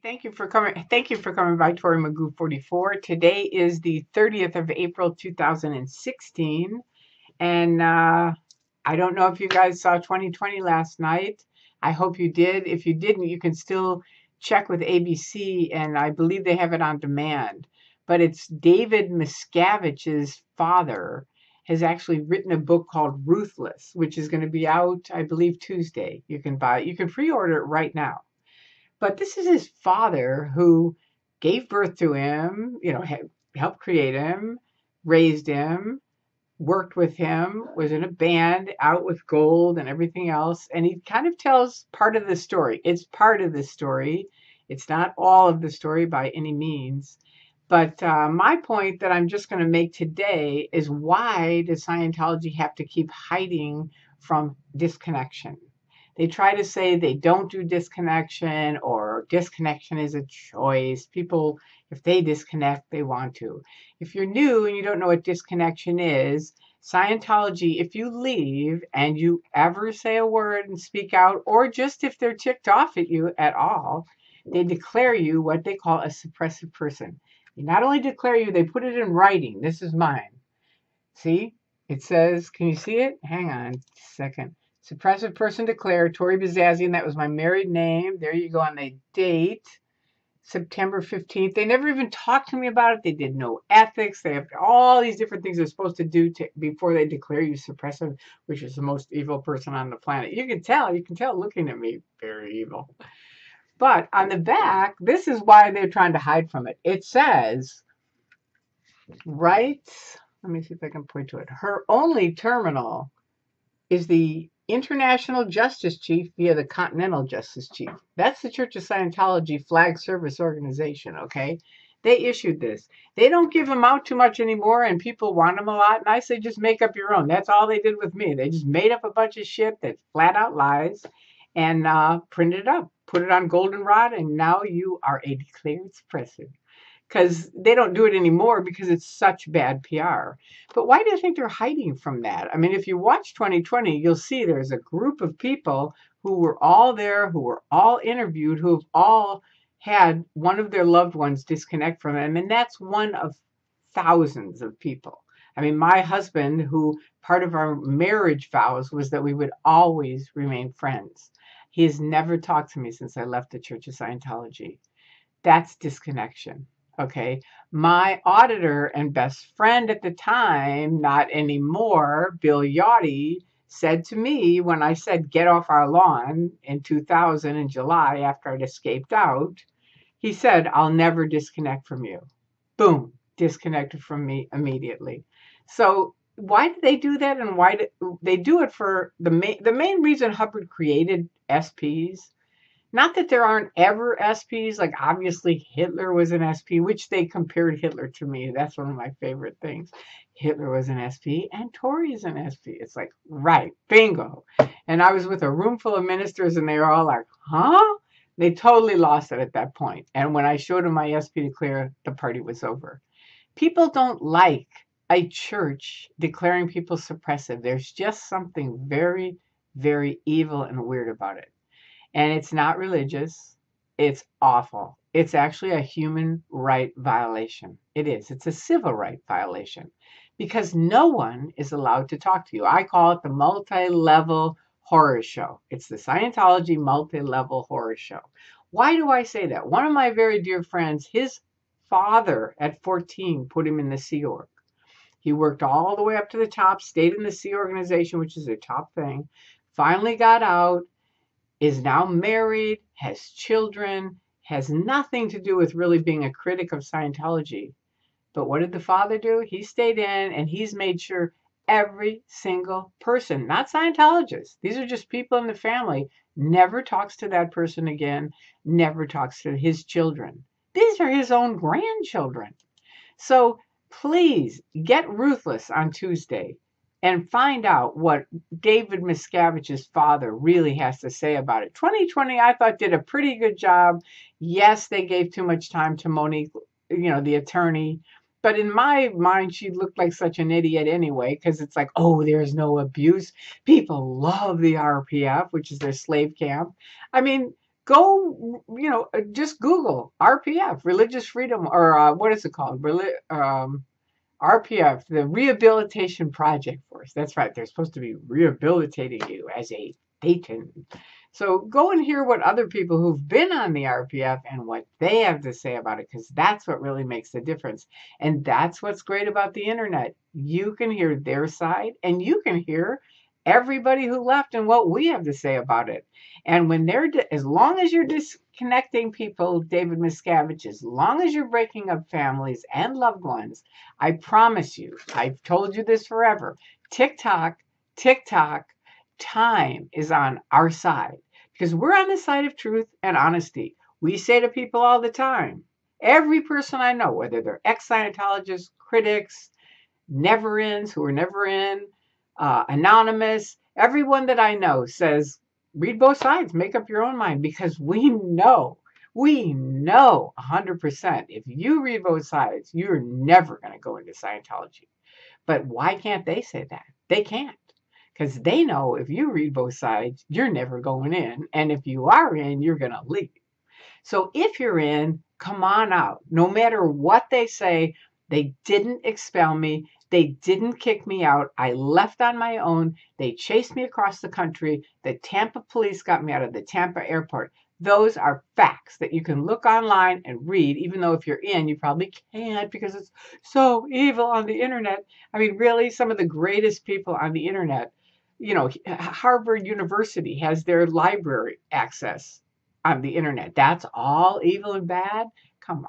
Thank you for coming. Thank you for coming by, Tori Magoo 44. Today is the 30th of April, 2016. And I don't know if you guys saw 2020 last night. I hope you did. If you didn't, you can still check with ABC, and I believe they have it on demand. But it's David Miscavige's father has actually written a book called Ruthless, which is going to be out, I believe, Tuesday. You can buy it. You can pre-order it right now. But this is his father who gave birth to him, helped create him, raised him, worked with him, was in a band, out with gold and everything else. And he kind of tells part of the story. It's part of the story. It's not all of the story by any means. But my point that I'm just going to make today is, why does Scientology have to keep hiding from disconnection? They try to say they don't do disconnection, or disconnection is a choice. People, if they disconnect, they want to. If you're new and you don't know what disconnection is, Scientology, if you leave and you ever say a word and speak out, or just if they're ticked off at you at all, they declare you what they call a suppressive person. They not only declare you, they put it in writing. This is mine. See? It says, can you see it? Hang on a second. Suppressive person declared, Tori Bizazian, that was my married name. There you go on the date, September 15th. They never even talked to me about it. They did no ethics. They have all these different things they're supposed to do before they declare you suppressive, which is the most evil person on the planet. You can tell looking at me, very evil. But on the back, this is why they're trying to hide from it. It says, right, let me see if I can point to it. Her only terminal is the International Justice Chief via the Continental Justice Chief. That's the Church of Scientology flag service organization, okay? They issued this. They don't give them out too much anymore, and people want them a lot, and I say just make up your own. That's all they did with me. They just made up a bunch of shit that's flat out lies and printed it up, put it on goldenrod, and now you are a declared suppressive. Because they don't do it anymore because it's such bad PR. But why do you think they're hiding from that? I mean, if you watch 2020, you'll see there's a group of people who were all there, who were all interviewed, who've all had one of their loved ones disconnect from them. And that's one of thousands of people. I mean, my husband, who part of our marriage vows was that we would always remain friends. He has never talked to me since I left the Church of Scientology. That's disconnection. Okay, my auditor and best friend at the time, not anymore, Bill Yachty, said to me when I said, get off our lawn in 2000 in July after I'd escaped out, he said, I'll never disconnect from you. Boom, disconnected from me immediately. So why do they do that? And why do they do it? For the main reason Hubbard created SPs. Not that there aren't ever SPs, like obviously Hitler was an SP, which they compared Hitler to me. That's one of my favorite things. Hitler was an SP and Tory is an SP. It's like, right, bingo. And I was with a room full of ministers and they were all like, huh? They totally lost it at that point. And when I showed them my SP declare, the party was over. People don't like a church declaring people suppressive. There's just something very, very evil and weird about it. And it's not religious. It's awful. It's actually a human right violation. It is. It's a civil right violation because no one is allowed to talk to you. I call it the multi-level horror show. It's the Scientology multi-level horror show. Why do I say that? One of my very dear friends, his father at 14 put him in the Sea Org. He worked all the way up to the top, stayed in the Sea Organization, which is their top thing, finally got out, is now married, has children, has nothing to do with really being a critic of Scientology. But what did the father do? He stayed in and he's made sure every single person, not Scientologists, these are just people in the family, never talks to that person again, never talks to his children. These are his own grandchildren. So please get Ruthless on Tuesday and find out what David Miscavige's father really has to say about it. 2020, I thought, did a pretty good job. Yes, they gave too much time to Monique, the attorney. But in my mind, she looked like such an idiot anyway, because it's like, oh, there's no abuse. People love the RPF, which is their slave camp. I mean, go, just Google RPF, Religious Freedom, or what is it called? RPF, the Rehabilitation Project Force. That's right. They're supposed to be rehabilitating you as a patient. So go and hear what other people who've been on the RPF and what they have to say about it, because that's what really makes the difference. And that's what's great about the internet. You can hear their side, and you can hear everybody who left and what we have to say about it. And when as long as you're disconnecting people, David Miscavige, as long as you're breaking up families and loved ones, I promise you, I've told you this forever, TikTok, time is on our side, because we're on the side of truth and honesty. We say to people all the time, every person I know, whether they're ex-Scientologists, critics, never-ins who are never in, anonymous, everyone that I know says, read both sides, make up your own mind, because we know 100% if you read both sides, you're never going to go into Scientology. But why can't they say that? They can't. Because they know if you read both sides, you're never going in. And if you are in, you're going to leave. So if you're in, come on out. No matter what they say, they didn't expel me. They didn't kick me out. I left on my own. They chased me across the country. The Tampa police got me out of the Tampa airport. Those are facts that you can look online and read, even though if you're in, you probably can't because it's so evil on the internet. I mean, really, some of the greatest people on the internet, Harvard University has their library access on the internet. That's all evil and bad? Come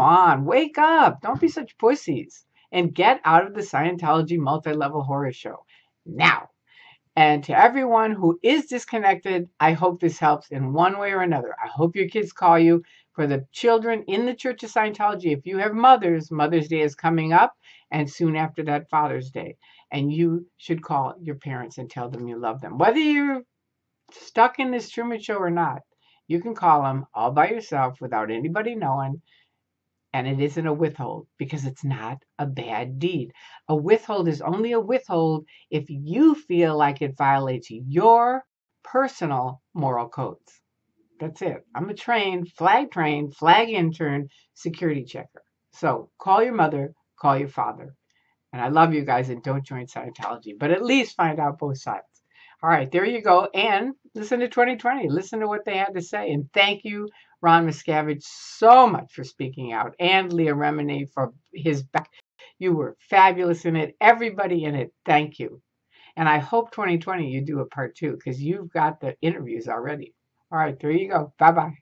on, wake up. Don't be such pussies and get out of the Scientology multi-level horror show now. And to everyone who is disconnected, I hope this helps in one way or another. I hope your kids call you. For the children in the Church of Scientology, if you have mothers, Mother's Day is coming up, and soon after that, Father's Day. And you should call your parents and tell them you love them. Whether you're stuck in this Truman Show or not, you can call them all by yourself without anybody knowing. And it isn't a withhold, because it's not a bad deed. A withhold is only a withhold if you feel like it violates your personal moral codes. That's it. I'm a flag intern, security checker. So call your mother, call your father. And I love you guys, and don't join Scientology, but at least find out both sides. All right, there you go. And listen to 2020. Listen to what they had to say. And thank you, Ron Miscavige, so much for speaking out, and Leah Remini for his back. You were fabulous in it. Everybody in it, thank you. And I hope 2020 you do a part 2, because you've got the interviews already. All right, there you go. Bye-bye.